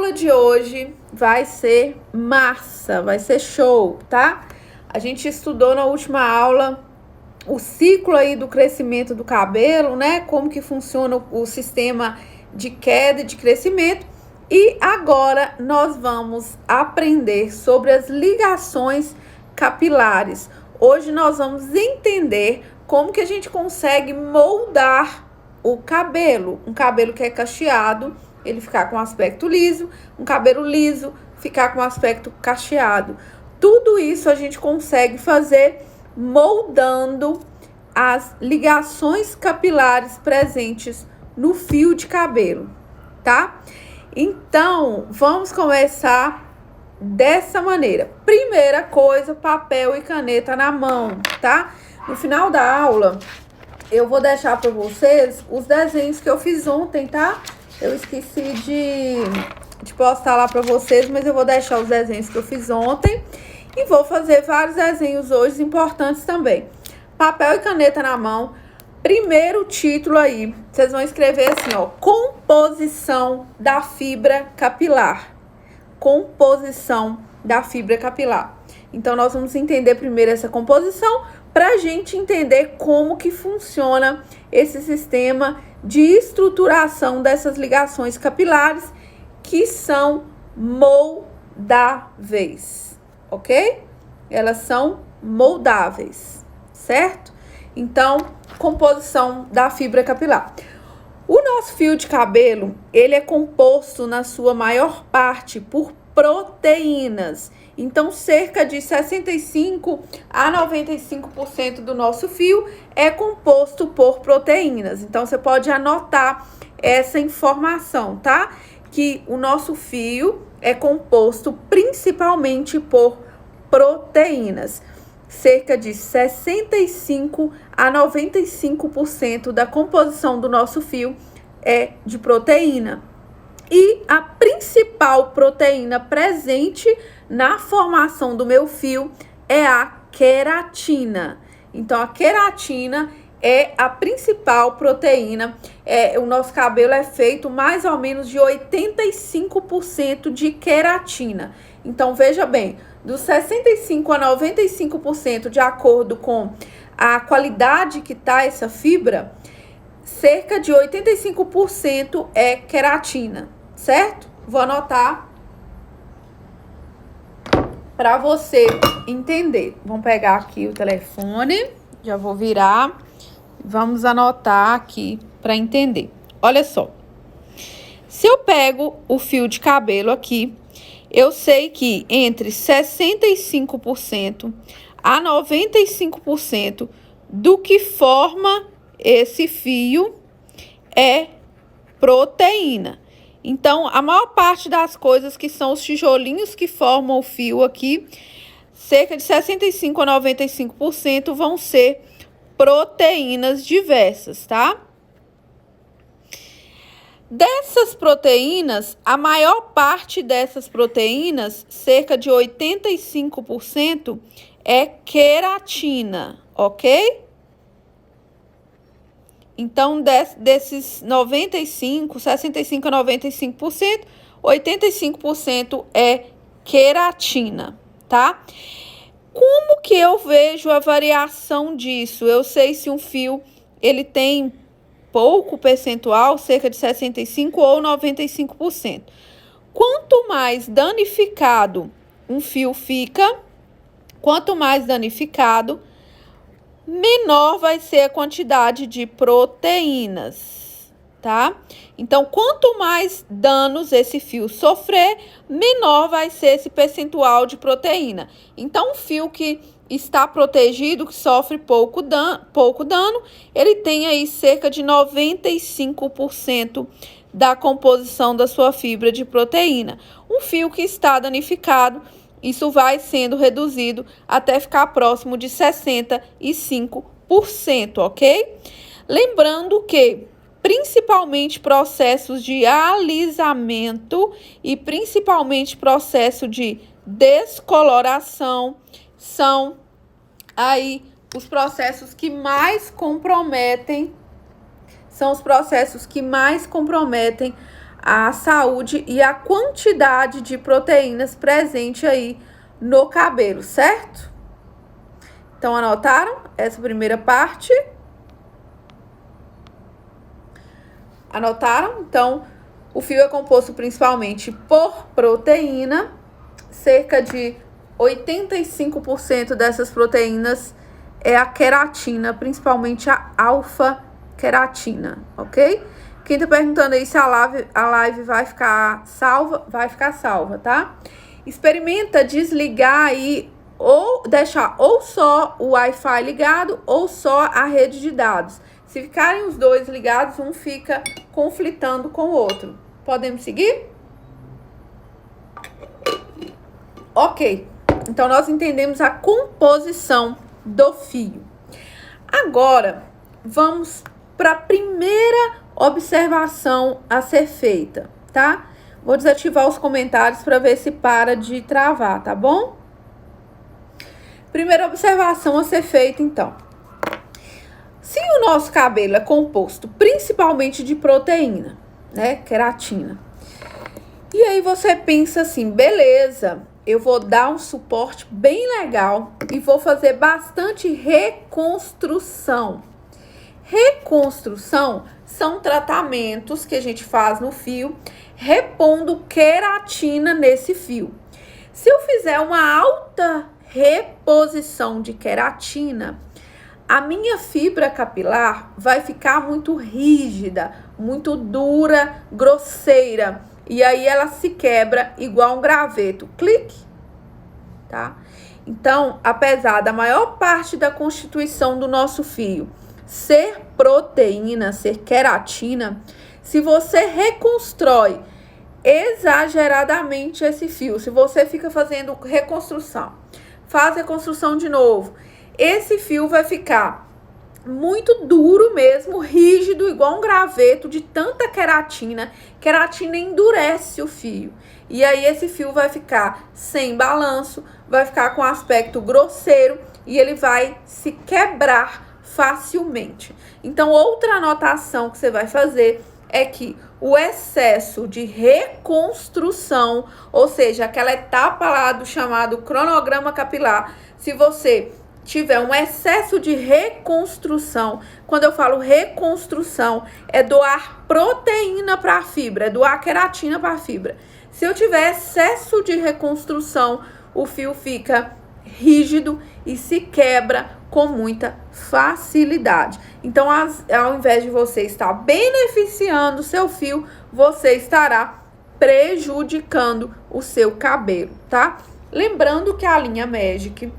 aula de hoje vai ser massa, vai ser show, tá? A gente estudou na última aula o ciclo aí do crescimento do cabelo, né? Como que funciona o sistema de queda e de crescimento. E agora nós vamos aprender sobre as ligações capilares. Hoje nós vamos entender como que a gente consegue moldar o cabelo. Um cabelo que é cacheado, ele ficar com aspecto liso, um cabelo liso, ficar com aspecto cacheado. Tudo isso a gente consegue fazer moldando as ligações capilares presentes no fio de cabelo, tá? Então, vamos começar dessa maneira. Primeira coisa, papel e caneta na mão, tá? No final da aula, eu vou deixar para vocês os desenhos que eu fiz ontem, tá? Eu esqueci de postar lá para vocês, mas eu vou deixar os desenhos que eu fiz ontem. E vou fazer vários desenhos hoje importantes também. Papel e caneta na mão. Primeiro título aí, vocês vão escrever assim, ó. Composição da fibra capilar. Composição da fibra capilar. Então, nós vamos entender primeiro essa composição para a gente entender como que funciona esse sistema de estruturação dessas ligações capilares que são moldáveis, ok? Elas são moldáveis, certo? Então, composição da fibra capilar. O nosso fio de cabelo, ele é composto na sua maior parte por proteínas. Então, cerca de 65 a 95% do nosso fio é composto por proteínas. Então, você pode anotar essa informação, tá? Que o nosso fio é composto principalmente por proteínas. Cerca de 65 a 95% da composição do nosso fio é de proteína. E a principal proteína presente na formação do meu fio é a queratina. Então, a queratina é a principal proteína. O nosso cabelo é feito mais ou menos de 85% de queratina. Então, veja bem, dos 65 a 95%, de acordo com a qualidade que tá essa fibra, cerca de 85% é queratina, certo? Vou anotar para você entender. Vamos pegar aqui o telefone, já vou virar, vamos anotar aqui para entender. Olha só, se eu pego o fio de cabelo aqui, eu sei que entre 65% a 95% do que forma esse fio é proteína. Então, a maior parte das coisas que são os tijolinhos que formam o fio aqui, cerca de 65 a 95% vão ser proteínas diversas, tá? Dessas proteínas, a maior parte dessas proteínas, cerca de 85%, é queratina, ok? Então, desses 65 a 95%, 85% é queratina, tá? Como que eu vejo a variação disso? Eu sei se um fio, ele tem pouco percentual, cerca de 65% ou 95%. Quanto mais danificado um fio fica, quanto mais danificado, menor vai ser a quantidade de proteínas, tá? Então, quanto mais danos esse fio sofrer, menor vai ser esse percentual de proteína. Então, um fio que está protegido, que sofre pouco dano, ele tem aí cerca de 95% da composição da sua fibra de proteína. Um fio que está danificado, isso vai sendo reduzido até ficar próximo de 65%, ok? Lembrando que, principalmente processos de alisamento e principalmente processo de descoloração, são aí os processos que mais comprometem, a saúde e a quantidade de proteínas presente aí no cabelo, certo? Então, anotaram essa primeira parte? Anotaram? Então, o fio é composto principalmente por proteína, cerca de 85% dessas proteínas é a queratina, principalmente a alfa-queratina, ok? Quem tá perguntando aí se a live vai ficar salva, tá? Experimenta desligar aí, ou deixar ou só o Wi-Fi ligado, ou só a rede de dados. Se ficarem os dois ligados, um fica conflitando com o outro. Podemos seguir? Ok. Então, nós entendemos a composição do fio. Agora, vamos para a primeira observação a ser feita, tá? Vou desativar os comentários para ver se para de travar, tá bom? Primeira observação a ser feita, então. Se o nosso cabelo é composto principalmente de proteína, né, queratina, e aí você pensa assim, beleza, eu vou dar um suporte bem legal e vou fazer bastante reconstrução. Reconstrução são tratamentos que a gente faz no fio, repondo queratina nesse fio. Se eu fizer uma alta reposição de queratina, a minha fibra capilar vai ficar muito rígida, muito dura, grosseira. E aí ela se quebra igual um graveto. Clique, tá? Então, apesar da maior parte da constituição do nosso fio ser proteína, ser queratina, se você reconstrói exageradamente esse fio, se você fica fazendo reconstrução, faz reconstrução de novo, esse fio vai ficar muito duro mesmo, rígido, igual um graveto de tanta queratina. Queratina endurece o fio. E aí esse fio vai ficar sem balanço, vai ficar com aspecto grosseiro e ele vai se quebrar facilmente. Então, outra anotação que você vai fazer é que o excesso de reconstrução, ou seja, aquela etapa lá do chamado cronograma capilar, se você tiver um excesso de reconstrução, quando eu falo reconstrução, é doar proteína para a fibra, é doar queratina para a fibra. Se eu tiver excesso de reconstrução, o fio fica rígido e se quebra com muita facilidade. Então, ao invés de você estar beneficiando o seu fio, você estará prejudicando o seu cabelo, tá? Lembrando que a linha Magic,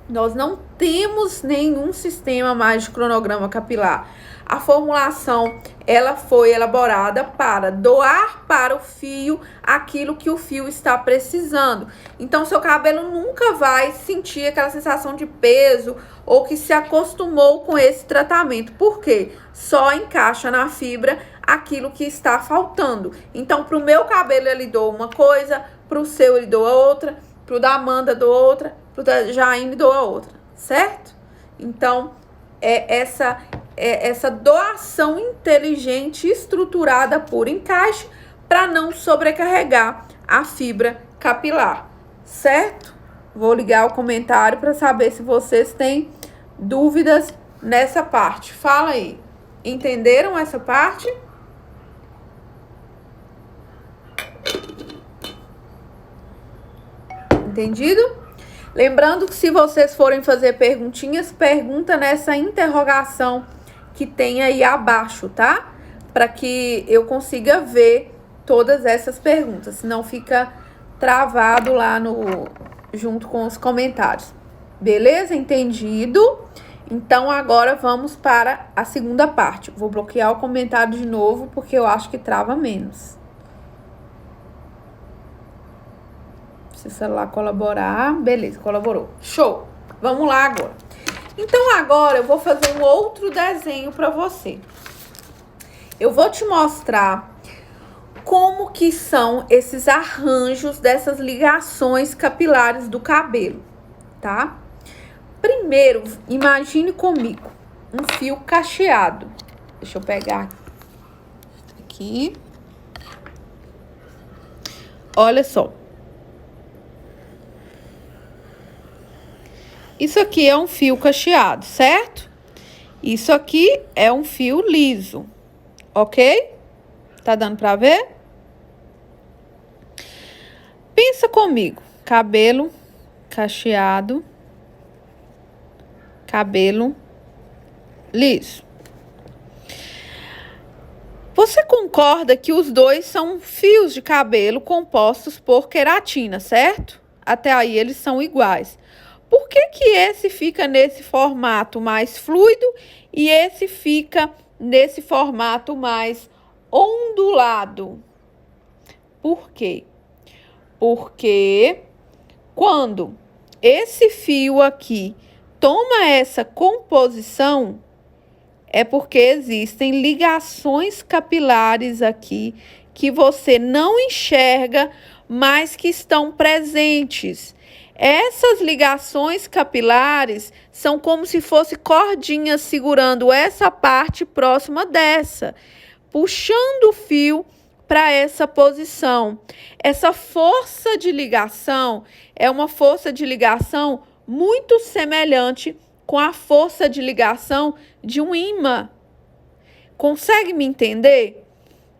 nós não temos nenhum sistema mais de cronograma capilar. A formulação, ela foi elaborada para doar para o fio aquilo que o fio está precisando. Então, seu cabelo nunca vai sentir aquela sensação de peso ou que se acostumou com esse tratamento. Por quê? Só encaixa na fibra aquilo que está faltando. Então, para o meu cabelo, ele doa uma coisa, para o seu, ele doa outra, para o da Amanda, doa outra, para o da Jaine, doa outra, certo? Então, essa doação inteligente, estruturada por encaixe, para não sobrecarregar a fibra capilar, certo? Vou ligar o comentário para saber se vocês têm dúvidas nessa parte. Fala aí, entenderam essa parte? Entendido? Lembrando que se vocês forem fazer perguntinhas, pergunta nessa interrogação que tem aí abaixo, tá? Para que eu consiga ver todas essas perguntas, senão fica travado lá junto com os comentários. Beleza? Entendido? Então, agora vamos para a segunda parte. Vou bloquear o comentário de novo, porque eu acho que trava menos. Se o celular colaborar, beleza, colaborou. Show! Vamos lá agora. Então, agora eu vou fazer um outro desenho para você. Eu vou te mostrar como que são esses arranjos dessas ligações capilares do cabelo, tá? Primeiro, imagine comigo um fio cacheado. Deixa eu pegar aqui. Olha só. Isso aqui é um fio cacheado, certo? Isso aqui é um fio liso, ok? Tá dando pra ver? Pensa comigo. Cabelo cacheado, cabelo liso. Você concorda que os dois são fios de cabelo compostos por queratina, certo? Até aí eles são iguais. Por que que esse fica nesse formato mais fluido e esse fica nesse formato mais ondulado? Por quê? Porque quando esse fio aqui toma essa composição, é porque existem ligações capilares aqui que você não enxerga, mas que estão presentes. Essas ligações capilares são como se fossem cordinhas segurando essa parte próxima dessa, puxando o fio para essa posição. Essa força de ligação é uma força de ligação muito semelhante com a força de ligação de um ímã. Consegue me entender?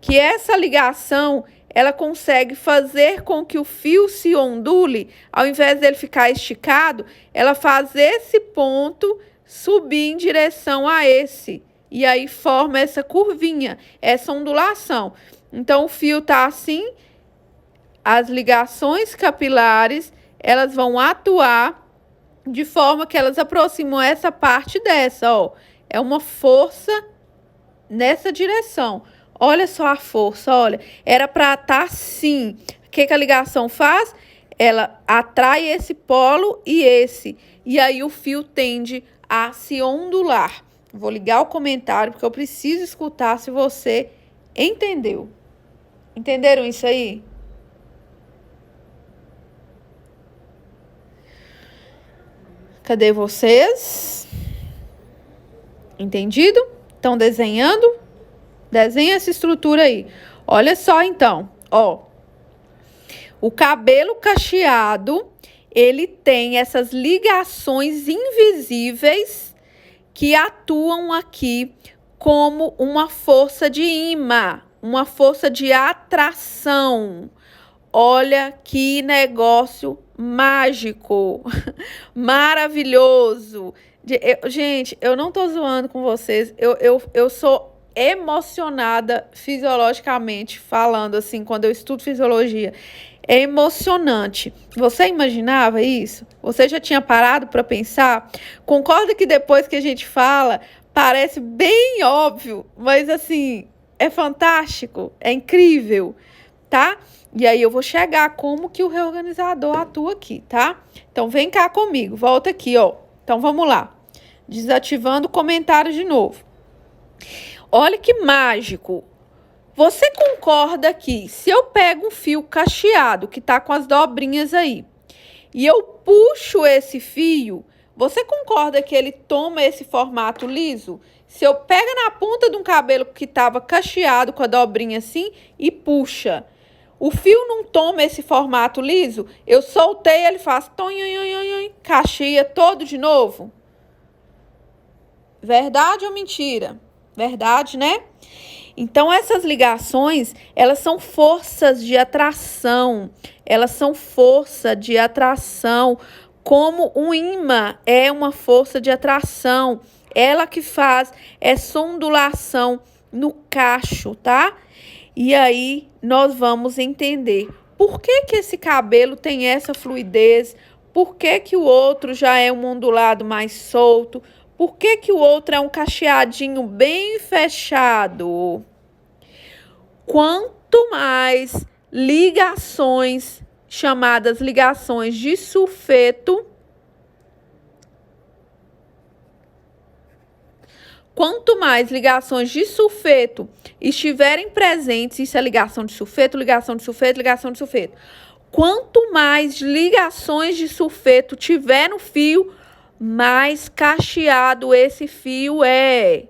Que essa ligação, ela consegue fazer com que o fio se ondule, ao invés dele ficar esticado, ela faz esse ponto subir em direção a esse. E aí forma essa curvinha, essa ondulação. Então, o fio tá assim, as ligações capilares, elas vão atuar de forma que elas aproximam essa parte dessa, ó. É uma força nessa direção. Olha só a força, olha. Era para estar assim. O que que a ligação faz? Ela atrai esse polo e esse. E aí o fio tende a se ondular. Vou ligar o comentário porque eu preciso escutar se você entendeu. Entenderam isso aí? Cadê vocês? Entendido? Estão desenhando? Desenha essa estrutura aí. Olha só então, ó. O cabelo cacheado, ele tem essas ligações invisíveis que atuam aqui como uma força de ímã, uma força de atração. Olha que negócio mágico, maravilhoso. Gente, eu não tô zoando com vocês, eu sou emocionada fisiologicamente falando, assim, quando eu estudo fisiologia. É emocionante. Você imaginava isso? Você já tinha parado para pensar? Concorda que depois que a gente fala, parece bem óbvio, mas assim, é fantástico, é incrível, tá? E aí eu vou chegar como que o reorganizador atua aqui, tá? Então vem cá comigo, volta aqui, ó. Então vamos lá. Desativando o comentário de novo. Olha que mágico. Você concorda que se eu pego um fio cacheado que tá com as dobrinhas aí e eu puxo esse fio, você concorda que ele toma esse formato liso? Se eu pego na ponta de um cabelo que tava cacheado com a dobrinha assim e puxa, o fio não toma esse formato liso? Eu soltei, ele faz cacheia todo de novo? Verdade ou mentira? Verdade, né? Então, essas ligações, elas são forças de atração. Elas são força de atração, como um ímã é uma força de atração. Ela que faz essa ondulação no cacho, tá? E aí, nós vamos entender por que que esse cabelo tem essa fluidez, por que que o outro já é um ondulado mais solto, por que que o outro é um cacheadinho bem fechado? Quanto mais ligações, chamadas ligações de sulfeto, quanto mais ligações de sulfeto estiverem presentes, isso é ligação de sulfeto, ligação de sulfeto, ligação de sulfeto. Quanto mais ligações de sulfeto tiver no fio, mais cacheado esse fio é.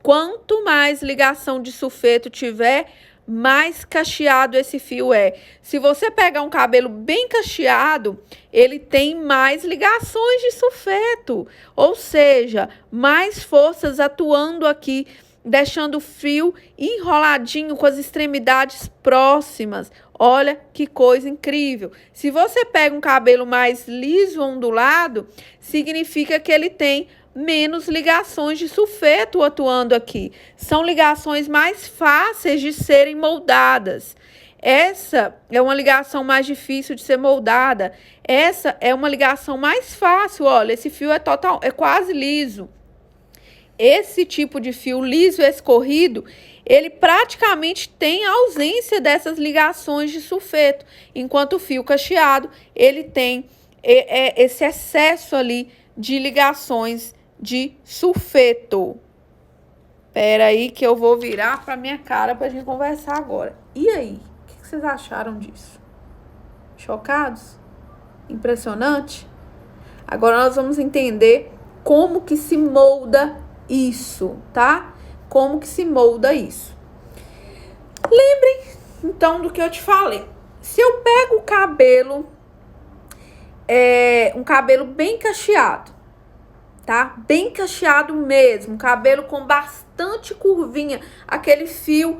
Quanto mais ligação de sulfeto tiver, mais cacheado esse fio é. Se você pegar um cabelo bem cacheado, ele tem mais ligações de sulfeto, ou seja, mais forças atuando aqui, deixando o fio enroladinho com as extremidades próximas. Olha que coisa incrível. Se você pega um cabelo mais liso, ondulado, significa que ele tem menos ligações de sulfeto atuando aqui. São ligações mais fáceis de serem moldadas. Essa é uma ligação mais difícil de ser moldada. Essa é uma ligação mais fácil. Olha, esse fio é quase liso. Esse tipo de fio liso escorrido, ele praticamente tem ausência dessas ligações de sulfeto, enquanto o fio cacheado, ele tem esse excesso ali de ligações de sulfeto. Espera aí que eu vou virar para minha cara para a gente conversar agora. E aí, o que vocês acharam disso? Chocados? Impressionante? Agora nós vamos entender como que se molda isso, tá? Como que se molda isso? Lembrem, então, do que eu te falei. Se eu pego o cabelo, um cabelo bem cacheado, tá? Bem cacheado mesmo, cabelo com bastante curvinha, aquele fio,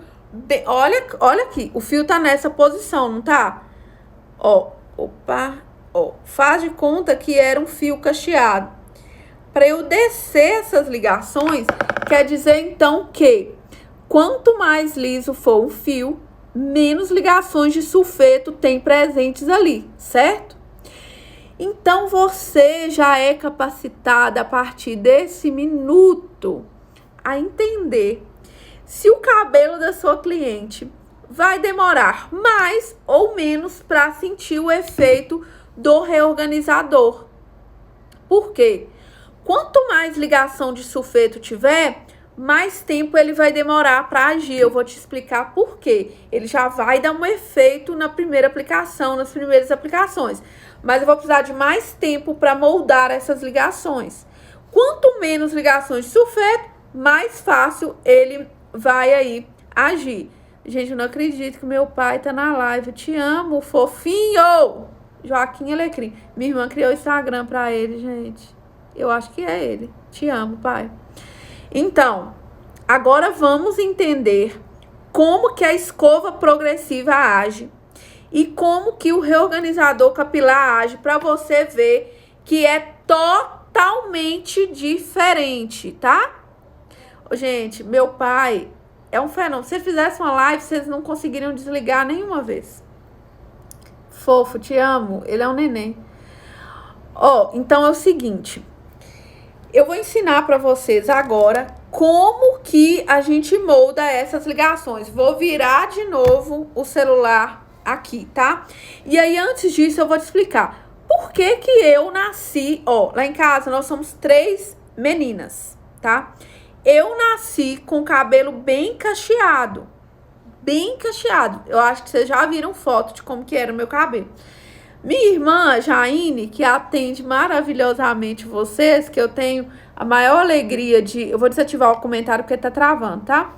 olha aqui, o fio tá nessa posição, não tá? Ó, faz de conta que era um fio cacheado. Para eu descer essas ligações, quer dizer então que quanto mais liso for o fio, menos ligações de sulfeto tem presentes ali, certo? Então você já é capacitada a partir desse minuto a entender se o cabelo da sua cliente vai demorar mais ou menos para sentir o efeito do reorganizador. Por quê? Quanto mais ligação de sulfeto tiver, mais tempo ele vai demorar para agir. Eu vou te explicar por quê. Ele já vai dar um efeito na primeira aplicação, nas primeiras aplicações. Mas eu vou precisar de mais tempo para moldar essas ligações. Quanto menos ligações de sulfeto, mais fácil ele vai aí agir. Gente, eu não acredito que meu pai tá na live. Eu te amo, fofinho! Joaquim Alecrim. Minha irmã criou o Instagram para ele, gente. Eu acho que é ele. Te amo, pai. Então, agora vamos entender como que a escova progressiva age e como que o reorganizador capilar age para você ver que é totalmente diferente, tá? Gente, meu pai é um fenômeno. Se fizesse uma live, vocês não conseguiriam desligar nenhuma vez. Fofo, te amo. Ele é um neném. Então é o seguinte. Eu vou ensinar para vocês agora como que a gente molda essas ligações. Vou virar de novo o celular aqui, tá? E aí, antes disso, eu vou te explicar por que que eu nasci... lá em casa nós somos 3 meninas, tá? Eu nasci com cabelo bem cacheado. Bem cacheado. Eu acho que vocês já viram foto de como que era o meu cabelo. Minha irmã, Jaine, que atende maravilhosamente vocês, que eu tenho a maior alegria de... Eu vou desativar o comentário porque tá travando, tá?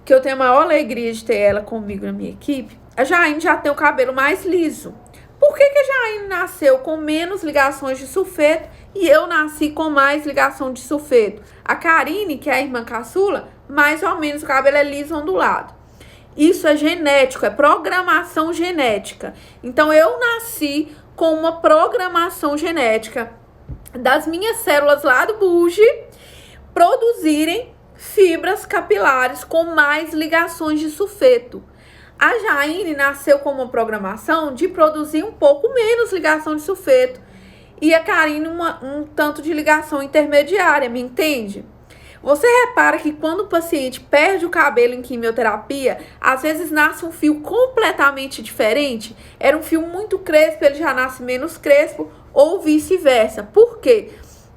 Que eu tenho a maior alegria de ter ela comigo na minha equipe. A Jaine já tem o cabelo mais liso. Por que que a Jaine nasceu com menos ligações de sulfeto e eu nasci com mais ligação de sulfeto? A Karine, que é a irmã caçula, mais ou menos o cabelo é liso ondulado. Isso é genético, é programação genética. Então, eu nasci com uma programação genética das minhas células lá do bulge produzirem fibras capilares com mais ligações de sulfeto. A Jaine nasceu com uma programação de produzir um pouco menos ligação de sulfeto. E a Karine um tanto de ligação intermediária, me entende? Você repara que quando o paciente perde o cabelo em quimioterapia, às vezes nasce um fio completamente diferente. Era um fio muito crespo, ele já nasce menos crespo, ou vice-versa. Por quê?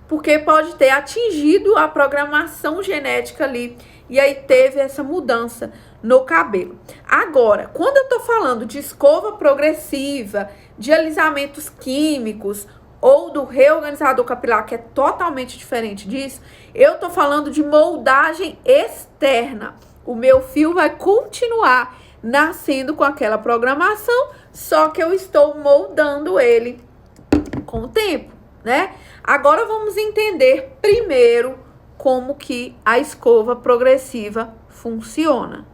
Porque pode ter atingido a programação genética ali, e aí teve essa mudança no cabelo. Agora, quando eu tô falando de escova progressiva, de alisamentos químicos, ou do reorganizador capilar, que é totalmente diferente disso, eu tô falando de moldagem externa. O meu fio vai continuar nascendo com aquela programação, só que eu estou moldando ele com o tempo, né? Agora vamos entender primeiro como que a escova progressiva funciona.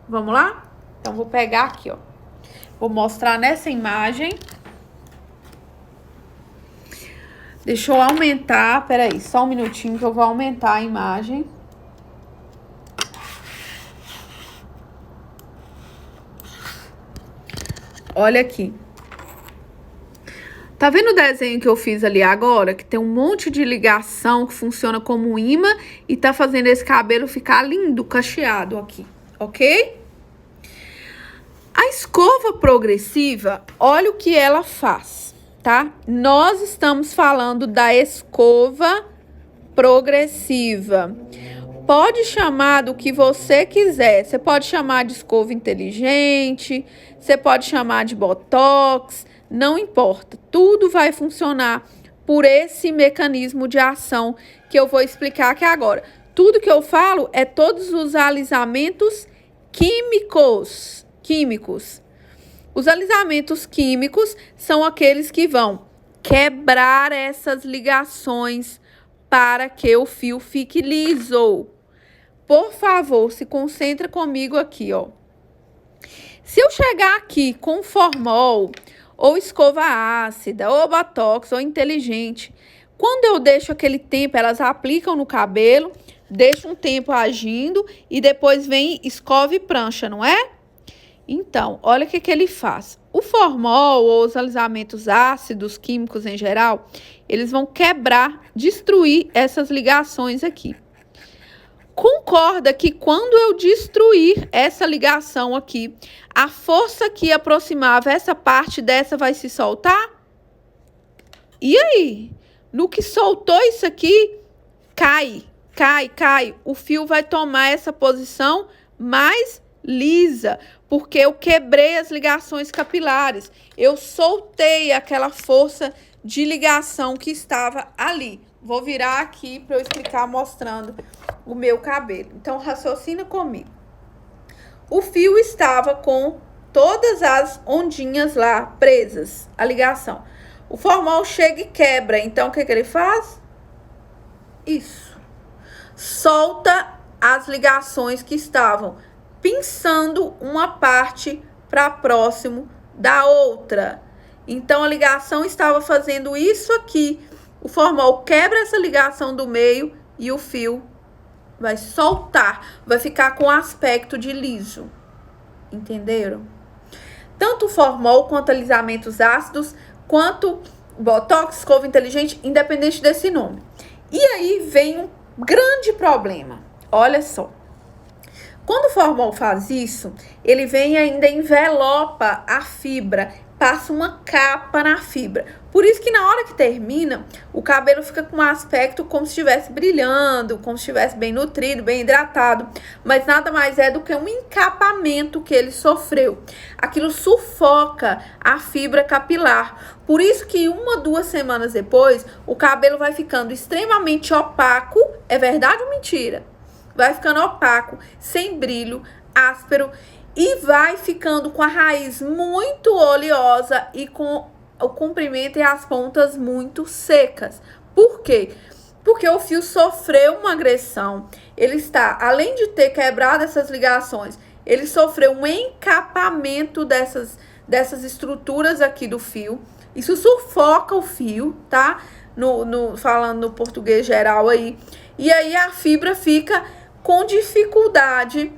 Vamos lá? Então, vou pegar aqui, ó. Vou mostrar nessa imagem. Deixa eu aumentar, peraí, só um minutinho que eu vou aumentar a imagem. Olha aqui. Tá vendo o desenho que eu fiz ali agora? Que tem um monte de ligação que funciona como um imã e tá fazendo esse cabelo ficar lindo, cacheado aqui, ok? A escova progressiva, olha o que ela faz, tá? Nós estamos falando da escova progressiva. Pode chamar do que você quiser. Você pode chamar de escova inteligente, você pode chamar de botox, não importa. Tudo vai funcionar por esse mecanismo de ação que eu vou explicar aqui agora. Tudo que eu falo é todos os alisamentos químicos. Os alisamentos químicos são aqueles que vão quebrar essas ligações para que o fio fique liso. Por favor, se concentra comigo aqui, ó. Se eu chegar aqui com formol, ou escova ácida, ou botox, ou inteligente, quando eu deixo aquele tempo, elas aplicam no cabelo, deixo um tempo agindo e depois vem escova e prancha, não é? Então, olha o que ele faz. O formol ou os alisamentos ácidos, químicos em geral, eles vão quebrar, destruir essas ligações aqui. Concorda que quando eu destruir essa ligação aqui, a força que aproximava essa parte dessa vai se soltar? E aí? No que soltou isso aqui, cai. O fio vai tomar essa posição mais lisa, porque eu quebrei as ligações capilares. Eu soltei aquela força de ligação que estava ali. Vou virar aqui para eu explicar mostrando o meu cabelo. Então, raciocina comigo. O fio estava com todas as ondinhas lá presas, a ligação. O formol chega e quebra. Então, o que ele faz? Isso. Solta as ligações que estavam pinçando uma parte para próximo da outra. Então, a ligação estava fazendo isso aqui. O formol quebra essa ligação do meio e o fio vai soltar, vai ficar com aspecto de liso. Entenderam? Tanto o formol quanto alisamentos ácidos, quanto botox, escova inteligente, independente desse nome. E aí vem um grande problema. Olha só. Quando o formol faz isso, ele vem e ainda envelopa a fibra, passa uma capa na fibra. Por isso que na hora que termina, o cabelo fica com um aspecto como se estivesse brilhando, como se estivesse bem nutrido, bem hidratado. Mas nada mais é do que um encapamento que ele sofreu. Aquilo sufoca a fibra capilar. Por isso que 1 ou 2 semanas depois, o cabelo vai ficando extremamente opaco. É verdade ou mentira? Vai ficando opaco, sem brilho, áspero e vai ficando com a raiz muito oleosa e com o comprimento e as pontas muito secas. Por quê? Porque o fio sofreu uma agressão. Ele está, além de ter quebrado essas ligações, ele sofreu um encapamento dessas estruturas aqui do fio. Isso sufoca o fio, tá? Falando no português geral aí. E aí a fibra fica com dificuldade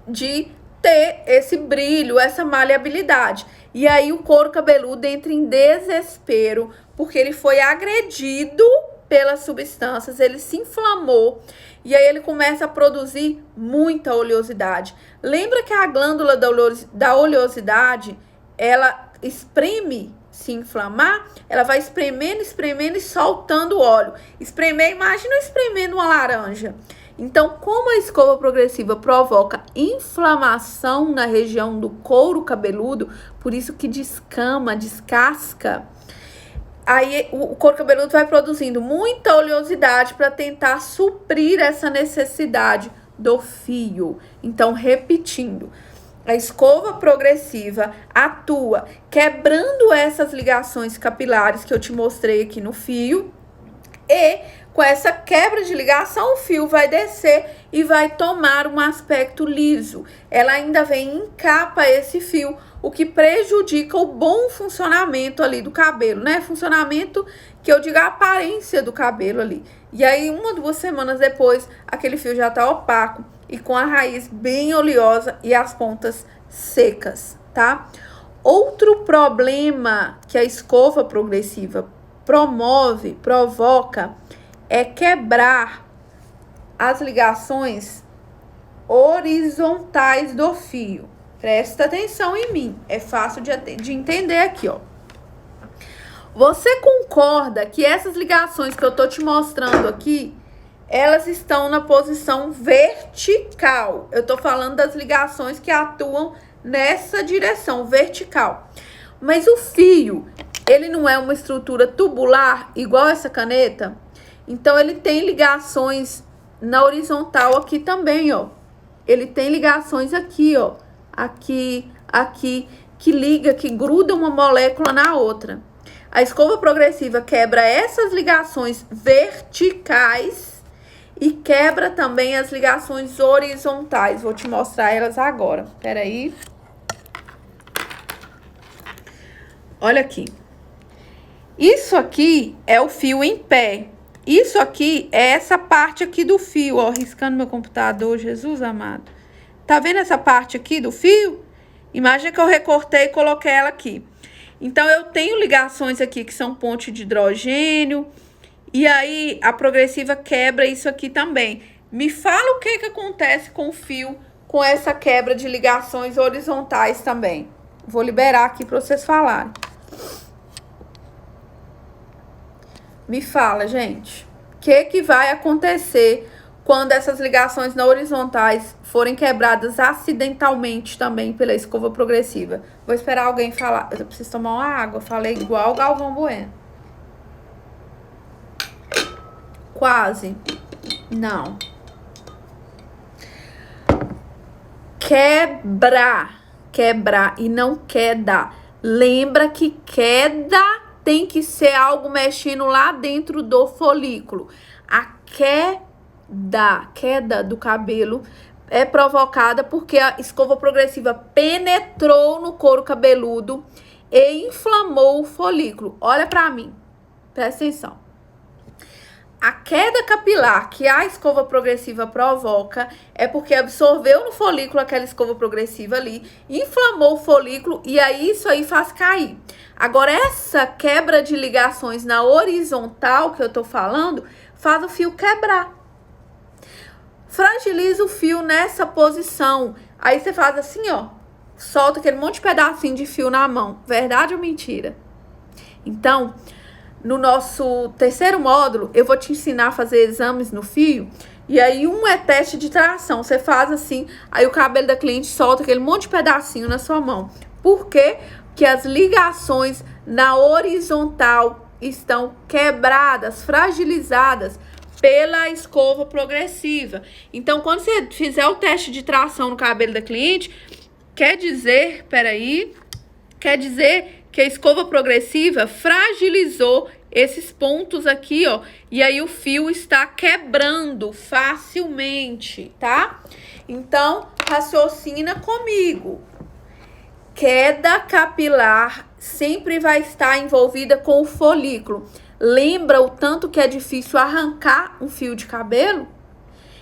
de ter esse brilho, essa maleabilidade. E aí o couro cabeludo entra em desespero, porque ele foi agredido pelas substâncias, ele se inflamou, e aí ele começa a produzir muita oleosidade. Lembra que a glândula da oleosidade, ela espreme, se inflamar, ela vai espremendo e soltando óleo. Espremer, imagina espremendo uma laranja. Então, como a escova progressiva provoca inflamação na região do couro cabeludo, por isso que descama, descasca, aí o couro cabeludo vai produzindo muita oleosidade para tentar suprir essa necessidade do fio. Então, repetindo, a escova progressiva atua quebrando essas ligações capilares que eu te mostrei aqui no fio, e com essa quebra de ligação, o fio vai descer e vai tomar um aspecto liso. Ela ainda vem e encapa esse fio, o que prejudica o bom funcionamento ali do cabelo, né? Funcionamento que eu digo a aparência do cabelo ali. E aí, 1 ou 2 semanas depois, aquele fio já tá opaco e com a raiz bem oleosa e as pontas secas, tá? Outro problema que a escova progressiva provoca é quebrar as ligações horizontais do fio. Presta atenção em mim, é fácil de entender aqui, ó. Você concorda que essas ligações que eu tô te mostrando aqui, elas estão na posição vertical? Eu tô falando das ligações que atuam nessa direção, vertical. Mas o fio, ele não é uma estrutura tubular igual essa caneta? Então, ele tem ligações na horizontal aqui também, ó. Ele tem ligações aqui, ó. Aqui, que liga, que gruda uma molécula na outra. A escova progressiva quebra essas ligações verticais e quebra também as ligações horizontais. Vou te mostrar elas agora. Peraí. Olha aqui. Isso aqui é o fio em pé. Isso aqui é essa parte aqui do fio, ó. Riscando meu computador, Jesus amado. Tá vendo essa parte aqui do fio? Imagina que eu recortei e coloquei ela aqui. Então, eu tenho ligações aqui que são ponte de hidrogênio. E aí, a progressiva quebra isso aqui também. Me fala o que acontece com o fio, com essa quebra de ligações horizontais também. Vou liberar aqui para vocês falarem. Me fala, gente. O que vai acontecer quando essas ligações na horizontais forem quebradas acidentalmente também pela escova progressiva? Vou esperar alguém falar. Eu preciso tomar uma água. Falei igual o Galvão Bueno. Quase. Não. Quebrar e não queda. Lembra que queda tem que ser algo mexendo lá dentro do folículo. A queda do cabelo é provocada porque a escova progressiva penetrou no couro cabeludo e inflamou o folículo. Olha pra mim, presta atenção. A queda capilar que a escova progressiva provoca é porque absorveu no folículo aquela escova progressiva ali, inflamou o folículo e aí isso aí faz cair. Agora, essa quebra de ligações na horizontal que eu tô falando, faz o fio quebrar. Fragiliza o fio nessa posição. Aí você faz assim, ó, solta aquele monte de pedacinho de fio na mão. Verdade ou mentira? Então, no nosso terceiro módulo, eu vou te ensinar a fazer exames no fio. E aí, um é teste de tração. Você faz assim, aí o cabelo da cliente solta aquele monte de pedacinho na sua mão. Por quê? Porque as ligações na horizontal estão quebradas, fragilizadas pela escova progressiva. Então, quando você fizer o teste de tração no cabelo da cliente, quer dizer que a escova progressiva fragilizou esses pontos aqui, ó. E aí o fio está quebrando facilmente, tá? Então, raciocina comigo. Queda capilar sempre vai estar envolvida com o folículo. Lembra o tanto que é difícil arrancar um fio de cabelo?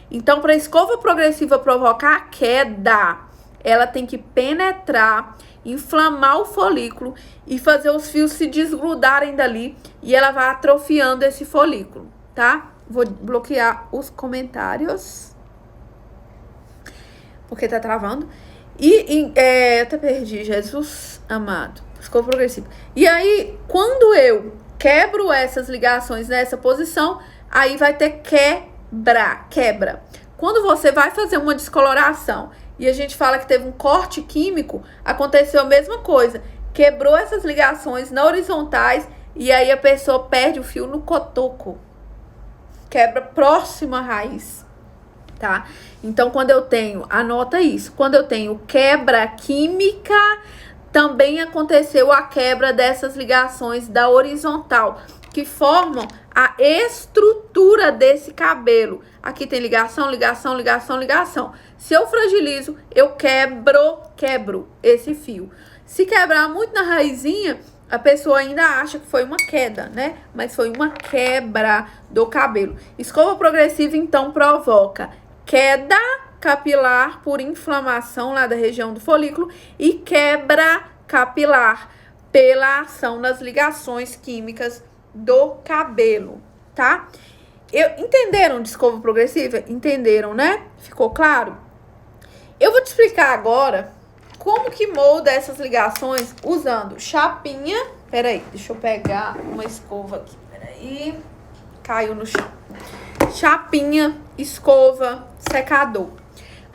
Então, para a escova progressiva provocar a queda, ela tem que penetrar, inflamar o folículo e fazer os fios se desgrudarem dali e ela vai atrofiando esse folículo, tá? Vou bloquear os comentários porque tá travando. Eu até perdi, Jesus amado, escova progressiva. E aí, quando eu quebro essas ligações nessa posição, aí vai ter quebra. Quando você vai fazer uma descoloração e a gente fala que teve um corte químico, aconteceu a mesma coisa. Quebrou essas ligações na horizontais e aí a pessoa perde o fio no cotoco. Quebra próximo à raiz. tá? Então, quando eu tenho, anota isso, quando eu tenho quebra química, também aconteceu a quebra dessas ligações da horizontal, que formam a estrutura desse cabelo. Aqui tem ligação, ligação, ligação, ligação. Se eu fragilizo, eu quebro esse fio. Se quebrar muito na raizinha, a pessoa ainda acha que foi uma queda, né? Mas foi uma quebra do cabelo. Escova progressiva, então, provoca queda capilar por inflamação lá da região do folículo e quebra capilar pela ação nas ligações químicas do cabelo, tá? Entenderam de escova progressiva? Entenderam, né? Ficou claro? Eu vou te explicar agora como que molda essas ligações usando chapinha. Peraí, deixa eu pegar uma escova aqui. Peraí, caiu no chão. Chapinha, escova, secador.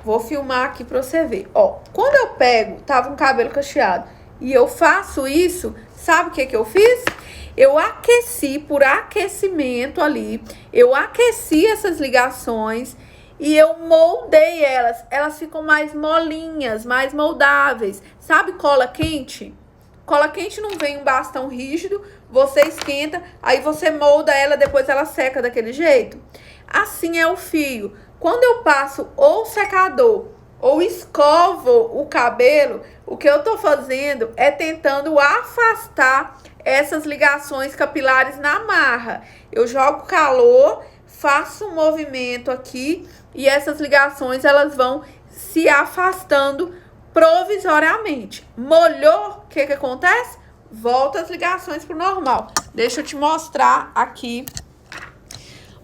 Vou filmar aqui pra você ver. Ó, quando eu pego, tava um cabelo cacheado, e eu faço isso, sabe o que que eu fiz? Eu aqueci, por aquecimento ali, eu aqueci essas ligações e eu moldei elas. Elas ficam mais molinhas, mais moldáveis. Sabe cola quente? Cola quente não vem um bastão rígido, você esquenta, aí você molda ela, depois ela seca daquele jeito. Assim é o fio. Quando eu passo ou secador ou escovo o cabelo, o que eu tô fazendo é tentando afastar essas ligações capilares na marra. Eu jogo calor, faço um movimento aqui e essas ligações elas vão se afastando provisoriamente. Molhou, o que que acontece? Volta as ligações pro normal. Deixa eu te mostrar aqui.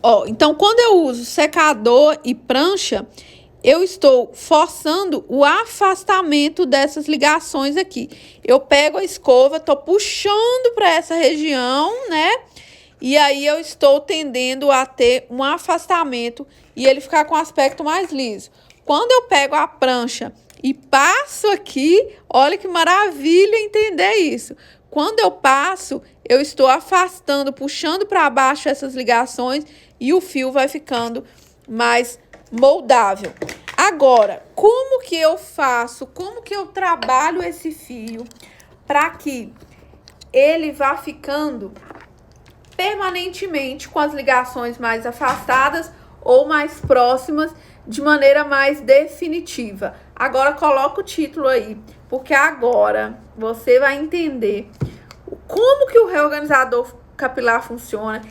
Ó, então quando eu uso secador e prancha, eu estou forçando o afastamento dessas ligações aqui. Eu pego a escova, tô puxando para essa região, né? E aí eu estou tendendo a ter um afastamento e ele ficar com aspecto mais liso. Quando eu pego a prancha e passo aqui, olha que maravilha entender isso. Quando eu passo, eu estou afastando, puxando para baixo essas ligações e o fio vai ficando mais moldável. Agora, como que eu faço? Como que eu trabalho esse fio para que ele vá ficando permanentemente com as ligações mais afastadas ou mais próximas de maneira mais definitiva? Agora coloca o título aí, porque agora você vai entender como que o reorganizador capilar funciona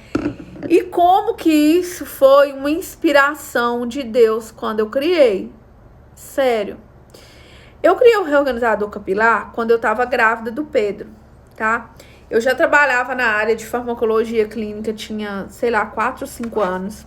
e como que isso foi uma inspiração de Deus quando eu criei. Sério. Eu criei o reorganizador capilar quando eu estava grávida do Pedro, tá? Eu já trabalhava na área de farmacologia clínica, tinha, sei lá, 4 ou 5 anos.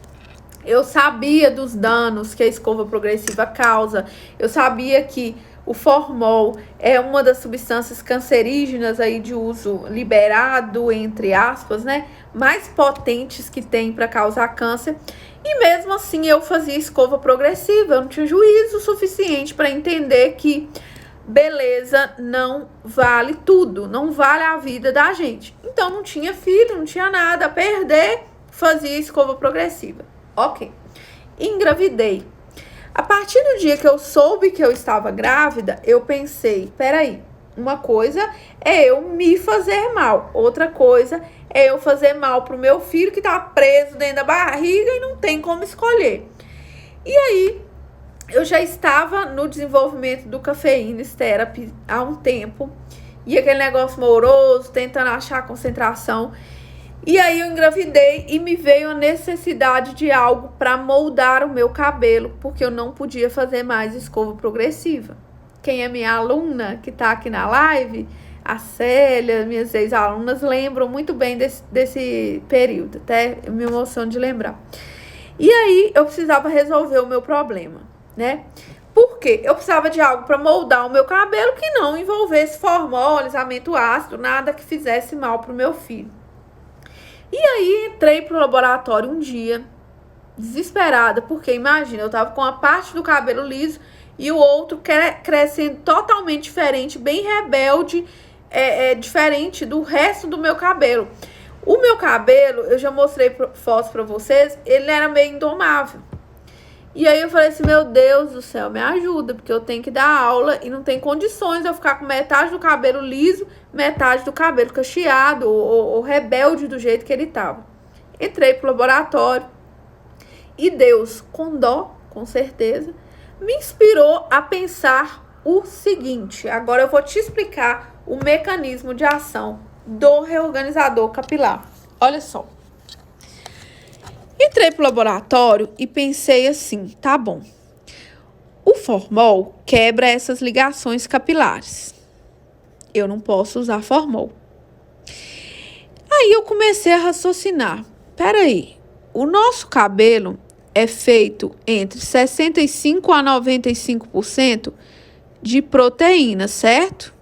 Eu sabia dos danos que a escova progressiva causa. Eu sabia que o formol é uma das substâncias cancerígenas aí de uso liberado, entre aspas, né? Mais potentes que tem para causar câncer. E mesmo assim eu fazia escova progressiva. Eu não tinha juízo suficiente para entender que beleza não vale tudo, não vale a vida da gente. Então não tinha filho, não tinha nada a perder, fazia escova progressiva. Ok. Engravidei. A partir do dia que eu soube que eu estava grávida, eu pensei, peraí, uma coisa é eu me fazer mal, outra coisa é eu fazer mal pro meu filho que tá preso dentro da barriga e não tem como escolher. E aí, eu já estava no desenvolvimento do Caffeine Therapy há um tempo, e aquele negócio moroso, tentando achar a concentração. E aí eu engravidei e me veio a necessidade de algo para moldar o meu cabelo, porque eu não podia fazer mais escova progressiva. Quem é minha aluna, que tá aqui na live, a Célia, minhas ex-alunas, lembram muito bem desse período, até eu me emociono de lembrar. E aí eu precisava resolver o meu problema, né? Por quê? Eu precisava de algo para moldar o meu cabelo que não envolvesse formol, alisamento ácido, nada que fizesse mal pro meu filho. E aí entrei pro laboratório um dia, desesperada, porque imagina, eu tava com a parte do cabelo liso e o outro crescendo totalmente diferente, bem rebelde, diferente do resto do meu cabelo. O meu cabelo, eu já mostrei fotos pra vocês, ele era meio indomável. E aí eu falei assim, meu Deus do céu, me ajuda, porque eu tenho que dar aula e não tem condições de eu ficar com metade do cabelo liso, metade do cabelo cacheado ou rebelde do jeito que ele tava. Entrei pro laboratório e Deus, com dó, com certeza, me inspirou a pensar o seguinte. Agora eu vou te explicar o mecanismo de ação do reorganizador capilar. Olha só. Entrei pro laboratório e pensei assim, tá bom. O formol quebra essas ligações capilares. Eu não posso usar formol. Aí eu comecei a raciocinar. Peraí, o nosso cabelo é feito entre 65% a 95% de proteína, certo?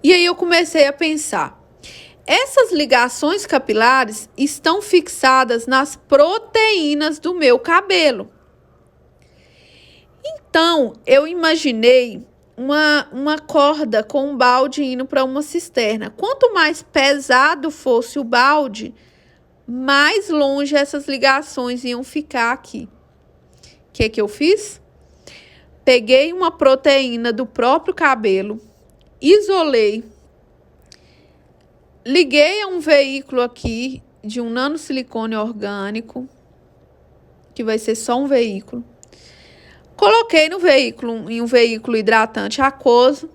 E aí eu comecei a pensar. Essas ligações capilares estão fixadas nas proteínas do meu cabelo. Então, eu imaginei uma corda com um balde indo para uma cisterna. Quanto mais pesado fosse o balde, mais longe essas ligações iam ficar aqui. O que eu fiz? Peguei uma proteína do próprio cabelo, isolei, liguei a um veículo aqui de um nanosilicone orgânico, que vai ser só um veículo. Coloquei no veículo, em um veículo hidratante aquoso,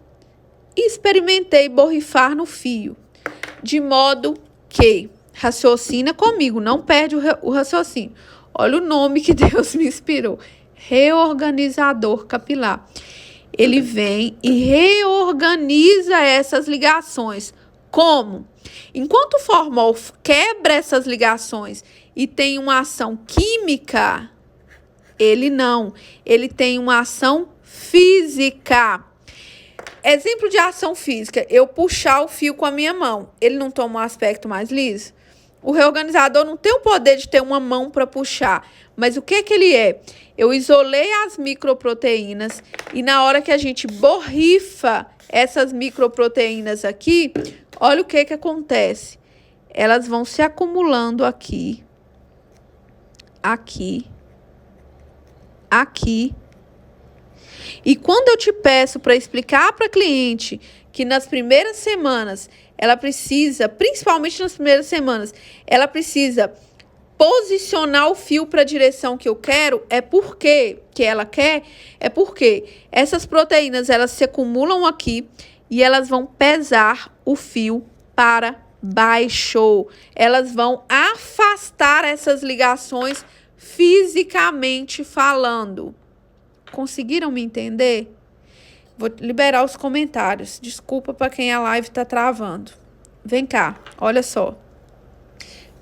e experimentei borrifar no fio, de modo que, raciocina comigo, não perde o raciocínio. Olha o nome que Deus me inspirou, reorganizador capilar. Ele vem e reorganiza essas ligações. Como? Enquanto o formol quebra essas ligações e tem uma ação química, ele não. Ele tem uma ação física. Exemplo de ação física. Eu puxar o fio com a minha mão. Ele não toma um aspecto mais liso? O reorganizador não tem o poder de ter uma mão para puxar. Mas o que ele é? Eu isolei as microproteínas e na hora que a gente borrifa essas microproteínas aqui, olha o que acontece. Elas vão se acumulando aqui, aqui, aqui. E quando eu te peço para explicar para a cliente que nas primeiras semanas ela precisa, principalmente nas primeiras semanas, ela precisa posicionar o fio para a direção que eu quero, é porque que ela quer, é porque essas proteínas elas se acumulam aqui e elas vão pesar o fio para baixo. Elas vão afastar essas ligações fisicamente falando. Conseguiram me entender? Vou liberar os comentários. Desculpa para quem a live tá travando. Vem cá, olha só.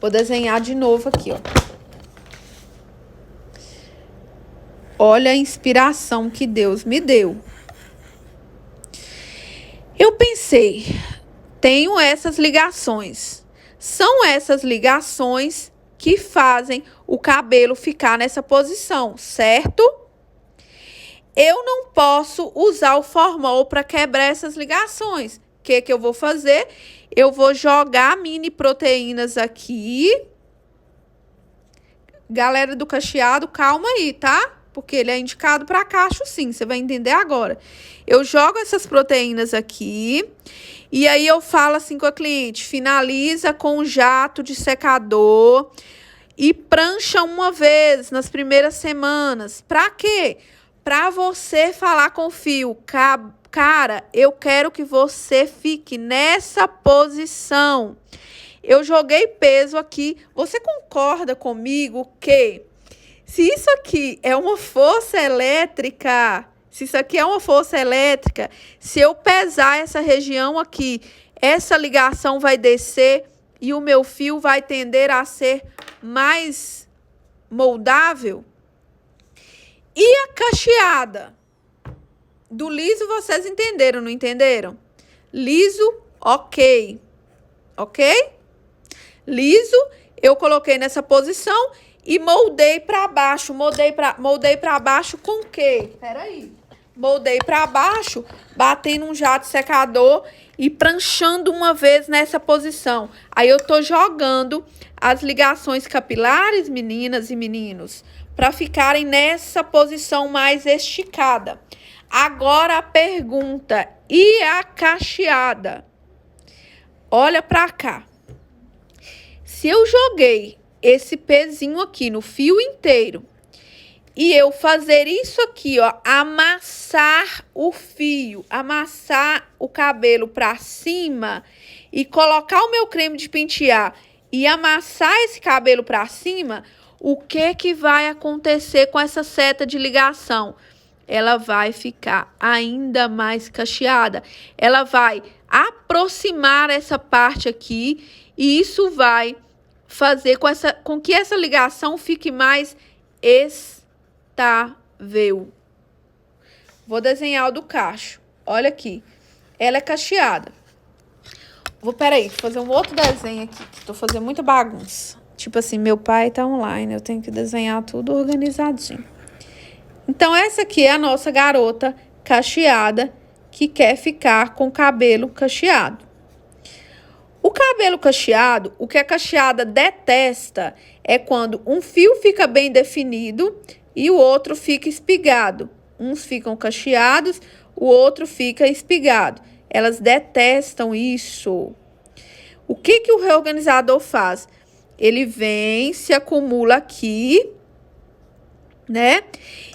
Vou desenhar de novo aqui, ó. Olha a inspiração que Deus me deu. Eu pensei, tenho essas ligações. São essas ligações que fazem o cabelo ficar nessa posição, certo? Eu não posso usar o formol para quebrar essas ligações. O que eu vou fazer? Eu vou jogar mini proteínas aqui. Galera do cacheado, calma aí, tá? Porque ele é indicado para cacho, sim. Você vai entender agora. Eu jogo essas proteínas aqui. E aí eu falo assim com a cliente. Finaliza com um jato de secador. E prancha uma vez nas primeiras semanas. Para quê? Para você falar com o fio. Cara, eu quero que você fique nessa posição. Eu joguei peso aqui. Você concorda comigo que se isso aqui é uma força elétrica, se eu pesar essa região aqui, essa ligação vai descer e o meu fio vai tender a ser mais moldável? E a cacheada? Do liso vocês entenderam, não entenderam? Liso, ok. Ok? Liso, eu coloquei nessa posição e moldei para baixo. Moldei para baixo com o quê? Peraí. moldei para baixo, batendo um jato secador e pranchando uma vez nessa posição. Aí eu tô jogando as ligações capilares, meninas e meninos, para ficarem nessa posição mais esticada. Agora a pergunta, e a cacheada? Olha para cá. Se eu joguei esse pezinho aqui no fio inteiro e eu fazer isso aqui, ó, amassar o fio, amassar o cabelo para cima e colocar o meu creme de pentear e amassar esse cabelo para cima, o que vai acontecer com essa seta de ligação? Ela vai ficar ainda mais cacheada. Ela vai aproximar essa parte aqui e isso vai fazer com que essa ligação fique mais estável. Vou desenhar o do cacho. Olha aqui. Ela é cacheada. Peraí, vou fazer um outro desenho aqui. Tô fazendo muita bagunça. Tipo assim, meu pai tá online. Eu tenho que desenhar tudo organizadinho. Então, essa aqui é a nossa garota cacheada que quer ficar com cabelo cacheado. O cabelo cacheado, o que a cacheada detesta é quando um fio fica bem definido e o outro fica espigado. Uns ficam cacheados, o outro fica espigado. Elas detestam isso. O que o reorganizador faz? Ele vem, se acumula aqui, né?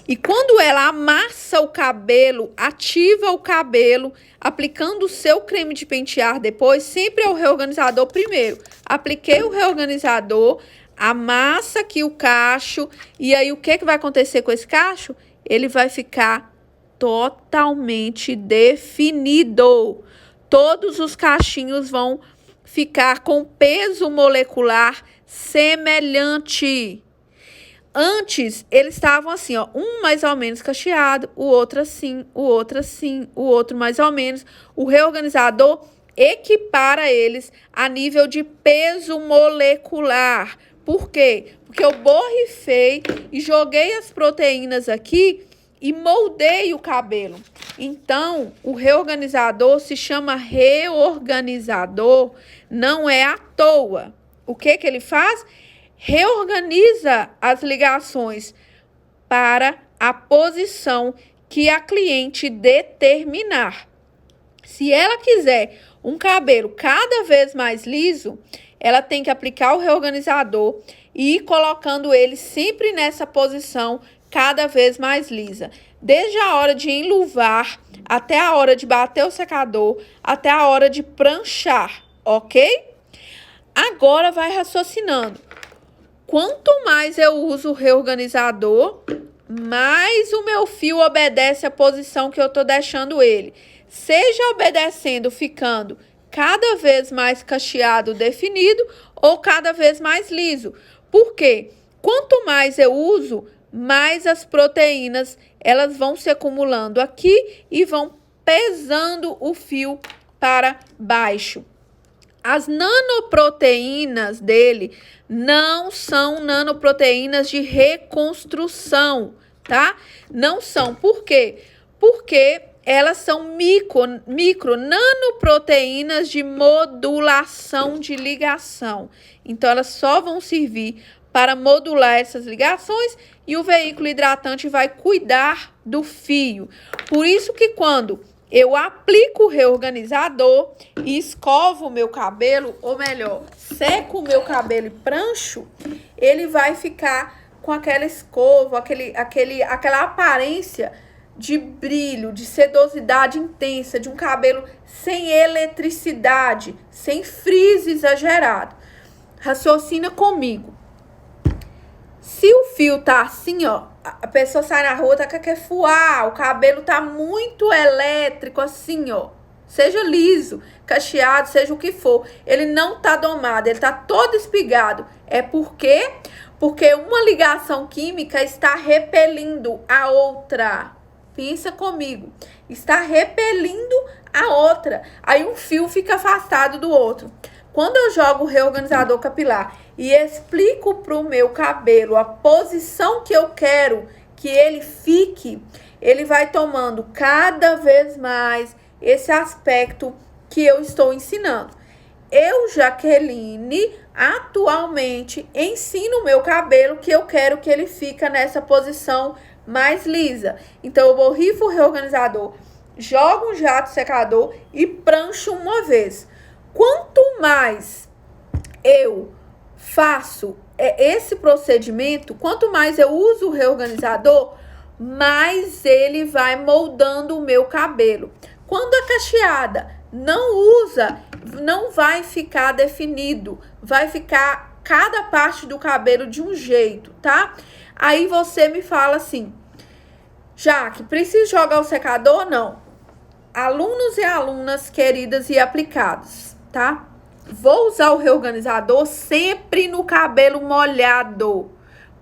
E quando ela amassa o cabelo, ativa o cabelo, aplicando o seu creme de pentear depois, sempre é o reorganizador primeiro. Apliquei o reorganizador, amassa aqui o cacho, e aí o que vai acontecer com esse cacho? Ele vai ficar totalmente definido. Todos os cachinhos vão ficar com peso molecular semelhante. Antes, eles estavam assim, ó, um mais ou menos cacheado, o outro assim, o outro assim, o outro mais ou menos. O reorganizador equipara eles a nível de peso molecular. Por quê? Porque eu borrifei e joguei as proteínas aqui e moldei o cabelo. Então, o reorganizador se chama reorganizador, não é à toa. O que ele faz? Reorganiza as ligações para a posição que a cliente determinar. Se ela quiser um cabelo cada vez mais liso, ela tem que aplicar o reorganizador e ir colocando ele sempre nessa posição cada vez mais lisa. Desde a hora de enluvar, até a hora de bater o secador, até a hora de pranchar, ok? Agora vai raciocinando. Quanto mais eu uso o reorganizador, mais o meu fio obedece a posição que eu tô deixando ele. Seja obedecendo, ficando cada vez mais cacheado, definido, ou cada vez mais liso. Por quê? Quanto mais eu uso, mais as proteínas, elas vão se acumulando aqui e vão pesando o fio para baixo. As nanoproteínas dele não são nanoproteínas de reconstrução, tá? Não são. Por quê? Porque elas são micro nanoproteínas de modulação de ligação. Então, elas só vão servir para modular essas ligações e o veículo hidratante vai cuidar do fio. Por isso que quando eu aplico o reorganizador e escovo o meu cabelo, ou melhor, seco o meu cabelo e prancho, ele vai ficar com aquela escova, aquela aparência de brilho, de sedosidade intensa, de um cabelo sem eletricidade, sem frizz exagerado. Raciocina comigo. Se o fio tá assim, ó, a pessoa sai na rua, tá quer fuar, o cabelo tá muito elétrico, assim, ó. Seja liso, cacheado, seja o que for. Ele não tá domado, ele tá todo espigado. É por quê? Porque uma ligação química está repelindo a outra. Pensa comigo. Está repelindo a outra. Aí um fio fica afastado do outro. Quando eu jogo o reorganizador capilar e explico para o meu cabelo a posição que eu quero que ele fique, ele vai tomando cada vez mais esse aspecto que eu estou ensinando. Eu, Jaqueline, atualmente ensino o meu cabelo que eu quero que ele fique nessa posição mais lisa. Então, eu borrifo o reorganizador, jogo um jato secador e prancho uma vez. Quanto mais eu faço esse procedimento, quanto mais eu uso o reorganizador, mais ele vai moldando o meu cabelo. Quando a cacheada não usa, não vai ficar definido, vai ficar cada parte do cabelo de um jeito, tá? Aí você me fala assim, Jaque, preciso jogar o secador? Não. Alunos e alunas queridas e aplicados, tá? Vou usar o reorganizador sempre no cabelo molhado,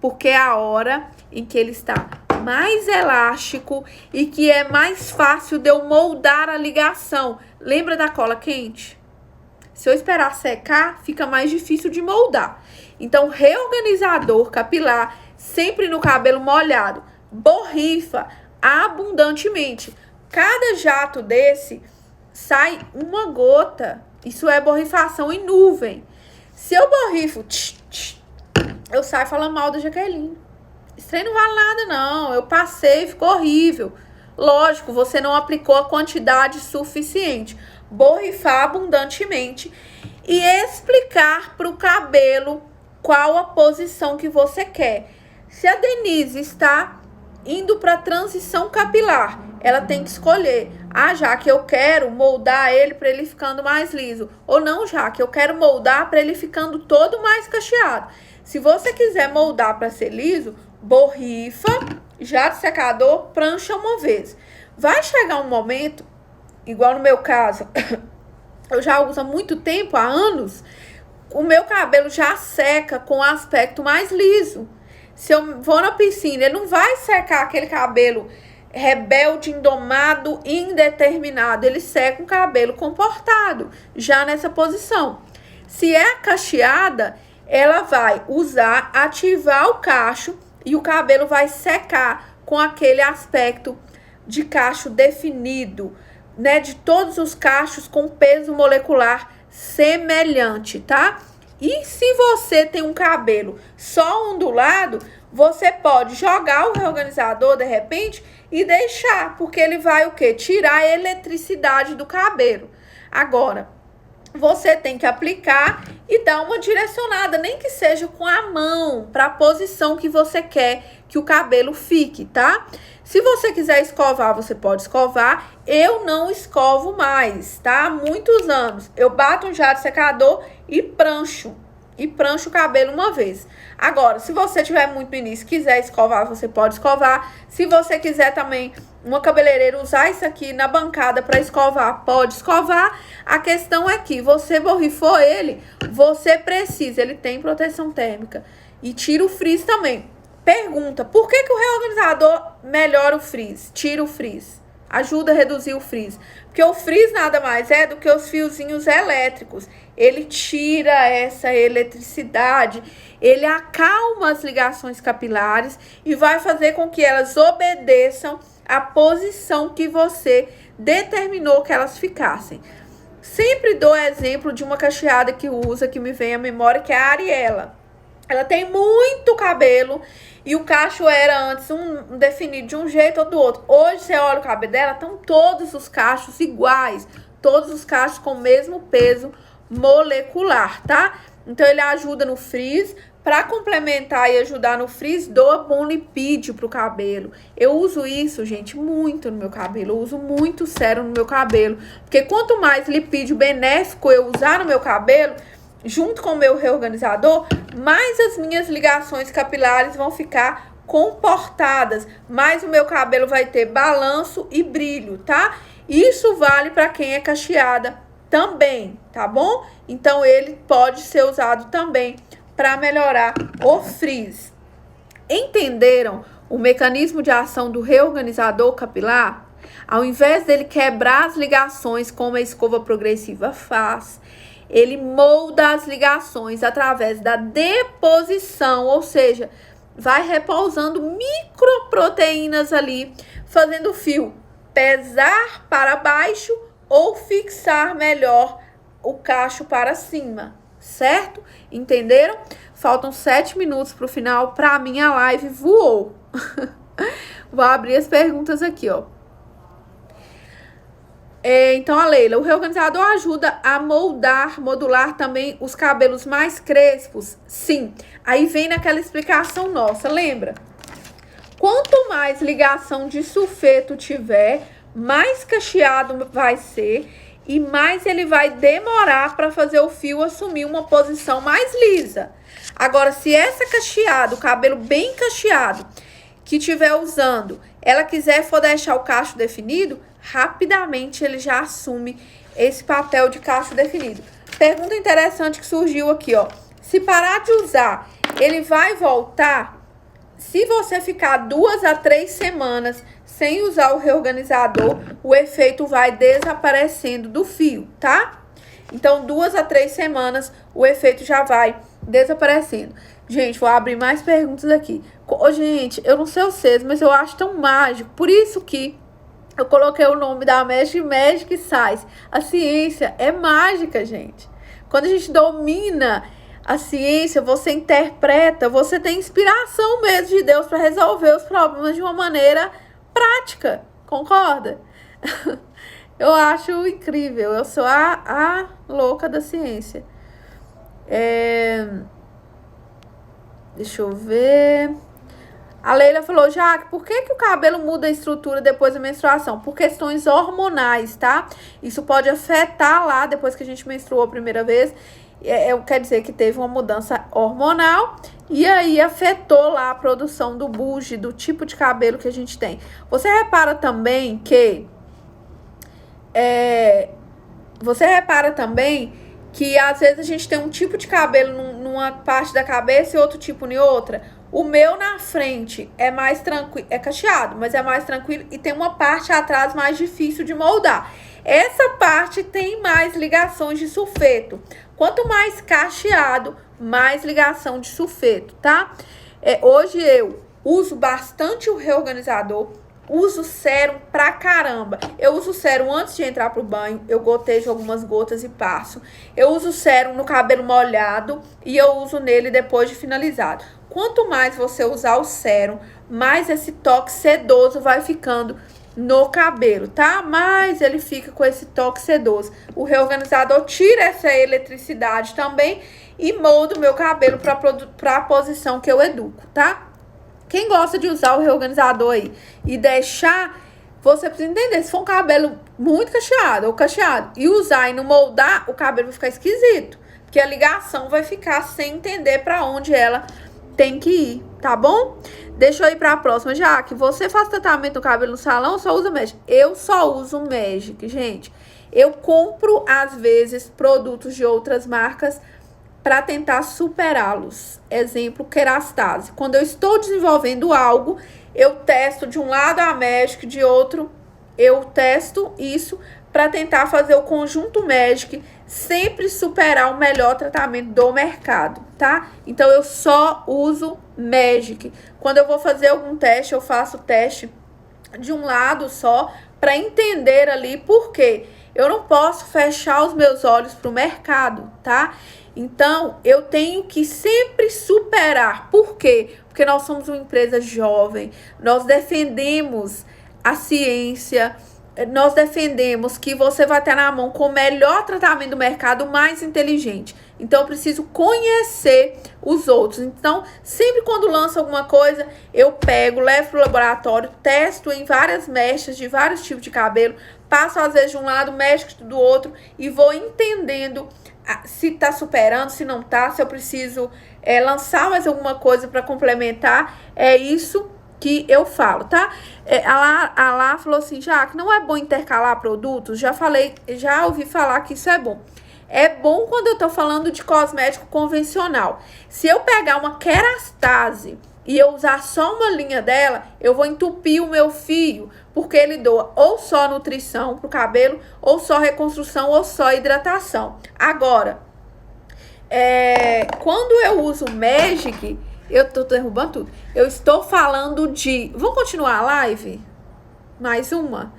porque é a hora em que ele está mais elástico e que é mais fácil de eu moldar a ligação. Lembra da cola quente? Se eu esperar secar, fica mais difícil de moldar. Então, reorganizador capilar sempre no cabelo molhado. Borrifa abundantemente. Cada jato desse sai uma gota. Isso é borrifação em nuvem. Se eu borrifo, eu saio falando mal da Jaqueline. Esse trem não vale nada, não. Eu passei, ficou horrível. Lógico, você não aplicou a quantidade suficiente. Borrifar abundantemente e explicar para o cabelo qual a posição que você quer. Se a Denise está indo para transição capilar, ela tem que escolher. Ah, já que eu quero moldar ele para ele ficando mais liso. Ou não, já que eu quero moldar para ele ficando todo mais cacheado. Se você quiser moldar para ser liso, borrifa, jato secador, prancha uma vez. Vai chegar um momento, igual no meu caso, eu já uso há muito tempo, há anos, o meu cabelo já seca com aspecto mais liso. Se eu vou na piscina, ele não vai secar aquele cabelo rebelde, indomado, indeterminado. Ele seca um cabelo comportado, já nessa posição. Se é a cacheada, ela vai usar, ativar o cacho e o cabelo vai secar com aquele aspecto de cacho definido, né? De todos os cachos com peso molecular semelhante, tá? E se você tem um cabelo só ondulado, você pode jogar o reorganizador de repente e deixar, porque ele vai o quê? Tirar a eletricidade do cabelo. Agora, você tem que aplicar e dar uma direcionada, nem que seja com a mão, para a posição que você quer que o cabelo fique, tá? Se você quiser escovar, você pode escovar. Eu não escovo mais, tá? Há muitos anos. Eu bato um jato secador e prancho. E prancho o cabelo uma vez. Agora, se você tiver muito no início, quiser escovar, você pode escovar. Se você quiser também, uma cabeleireira, usar isso aqui na bancada para escovar, pode escovar. A questão é que você borrifou ele, você precisa, ele tem proteção térmica. E tira o frizz também. Pergunta, por que o reorganizador melhora o frizz? Tira o frizz. Ajuda a reduzir o frizz. Porque o frizz nada mais é do que os fiozinhos elétricos. Ele tira essa eletricidade, ele acalma as ligações capilares e vai fazer com que elas obedeçam à posição que você determinou que elas ficassem. Sempre dou exemplo de uma cacheada que usa, que me vem à memória, que é a Ariela. Ela tem muito cabelo e o cacho era antes um definido de um jeito ou do outro. Hoje você olha o cabelo dela, estão todos os cachos iguais, todos os cachos com o mesmo peso molecular, tá? Então ele ajuda no frizz. Para complementar e ajudar no frizz, doa bom lipídio pro cabelo. Eu uso isso, gente, muito no meu cabelo. Eu uso muito sérum no meu cabelo, porque quanto mais lipídio benéfico eu usar no meu cabelo, junto com o meu reorganizador, mais as minhas ligações capilares vão ficar comportadas, mais o meu cabelo vai ter balanço e brilho, tá? Isso vale para quem é cacheada também, tá bom? Então ele pode ser usado também para melhorar o frizz. Entenderam o mecanismo de ação do reorganizador capilar? Ao invés dele quebrar as ligações como a escova progressiva faz, ele molda as ligações através da deposição, ou seja, vai repousando microproteínas ali, fazendo o fio pesar para baixo ou fixar melhor o cacho para cima, certo? Entenderam? Faltam 7 minutos para o final. Para mim, a live voou. Vou abrir as perguntas aqui, ó. Então, a Leila, o reorganizador ajuda a modular também os cabelos mais crespos? Sim. Aí vem naquela explicação nossa, lembra? Quanto mais ligação de sulfeto tiver, mais cacheado vai ser e mais ele vai demorar para fazer o fio assumir uma posição mais lisa. Agora, se essa cacheada, o cabelo bem cacheado, que tiver usando, ela quiser for deixar o cacho definido, rapidamente ele já assume esse papel de cacho definido. Pergunta interessante que surgiu aqui, ó. Se parar de usar, ele vai voltar? Se você ficar 2 a 3 semanas sem usar o reorganizador, o efeito vai desaparecendo do fio, tá? Então, 2 a 3 semanas, o efeito já vai desaparecendo. Gente, vou abrir mais perguntas aqui. Gente, eu não sei vocês, mas eu acho tão mágico. Por isso que eu coloquei o nome da Magic Science. A ciência é mágica, gente. Quando a gente domina a ciência, você interpreta, você tem inspiração mesmo de Deus para resolver os problemas de uma maneira prática. Concorda? Eu acho incrível. Eu sou a louca da ciência. Deixa eu ver. A Leila falou, Jaque, por que o cabelo muda a estrutura depois da menstruação? Por questões hormonais, tá? Isso pode afetar lá, depois que a gente menstruou a primeira vez. Quer dizer que teve uma mudança hormonal e aí afetou lá a produção do buge, do tipo de cabelo que a gente tem. Você repara também que às vezes a gente tem um tipo de cabelo numa parte da cabeça e outro tipo em outra. O meu na frente é mais tranquilo, é cacheado, mas é mais tranquilo e tem uma parte atrás mais difícil de moldar. Essa parte tem mais ligações de sulfeto. Quanto mais cacheado, mais ligação de sulfeto, tá? Hoje eu uso bastante o reorganizador, uso sérum pra caramba. Eu uso sérum antes de entrar pro banho, eu gotejo algumas gotas e passo. Eu uso sérum no cabelo molhado e eu uso nele depois de finalizado. Quanto mais você usar o sérum, mais esse toque sedoso vai ficando no cabelo, tá? Mais ele fica com esse toque sedoso. O reorganizador tira essa eletricidade também e molda o meu cabelo para a posição que eu educo, tá? Quem gosta de usar o reorganizador aí e deixar, você precisa entender, se for um cabelo muito cacheado ou cacheado e usar e não moldar, o cabelo vai ficar esquisito, porque a ligação vai ficar sem entender para onde ela tem que ir, tá bom? Deixa eu ir para a próxima. Jaque, você faz tratamento do cabelo no salão ou só usa Magic? Eu só uso Magic, gente. Eu compro, às vezes, produtos de outras marcas para tentar superá-los. Exemplo, Kerastase. Quando eu estou desenvolvendo algo, eu testo de um lado a Magic, de outro eu testo isso para tentar fazer o conjunto Magic sempre superar o melhor tratamento do mercado, tá? Então, eu só uso Magic. Quando eu vou fazer algum teste, eu faço o teste de um lado só para entender ali por quê. Eu não posso fechar os meus olhos para o mercado, tá? Então, eu tenho que sempre superar. Por quê? Porque nós somos uma empresa jovem, nós defendemos a ciência, nós defendemos que você vai ter na mão com o melhor tratamento do mercado, mais inteligente. Então, eu preciso conhecer os outros. Então, sempre quando lança alguma coisa, eu pego, levo para o laboratório, testo em várias mechas de vários tipos de cabelo, passo às vezes de um lado, mexo do outro e vou entendendo se tá superando, se não tá, se eu preciso lançar mais alguma coisa para complementar. É isso que eu falo, tá? A Lá falou assim, Jaque, não é bom intercalar produtos? Já ouvi falar que isso é bom. É bom quando eu tô falando de cosmético convencional. Se eu pegar uma Kerastase e eu usar só uma linha dela, eu vou entupir o meu fio, porque ele doa ou só nutrição pro cabelo, ou só reconstrução, ou só hidratação. Agora, quando eu uso Magic, Eu tô derrubando tudo. Eu estou falando de... Vamos continuar a live? Mais uma?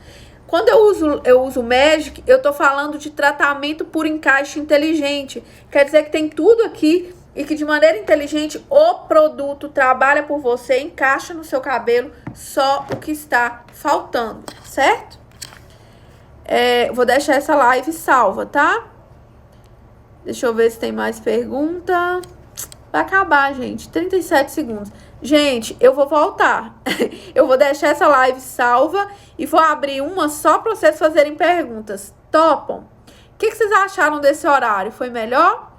Quando eu uso Magic, eu tô falando de tratamento por encaixe inteligente. Quer dizer que tem tudo aqui e que de maneira inteligente o produto trabalha por você, encaixa no seu cabelo só o que está faltando, certo? Vou deixar essa live salva, tá? Deixa eu ver se tem mais pergunta. Vai acabar, gente. 37 segundos. Gente, eu vou voltar. Eu vou deixar essa live salva e vou abrir uma só para vocês fazerem perguntas. Topam? O que vocês acharam desse horário? Foi melhor?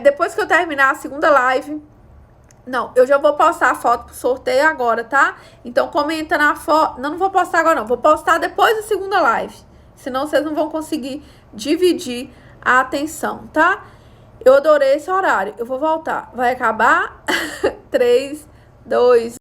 Depois que eu terminar a segunda live... Não, eu já vou postar a foto pro sorteio agora, tá? Então, comenta na foto... Não vou postar agora, não. Vou postar depois da segunda live. Senão, vocês não vão conseguir dividir a atenção, tá? Eu adorei esse horário. Eu vou voltar. Vai acabar? 3, 2,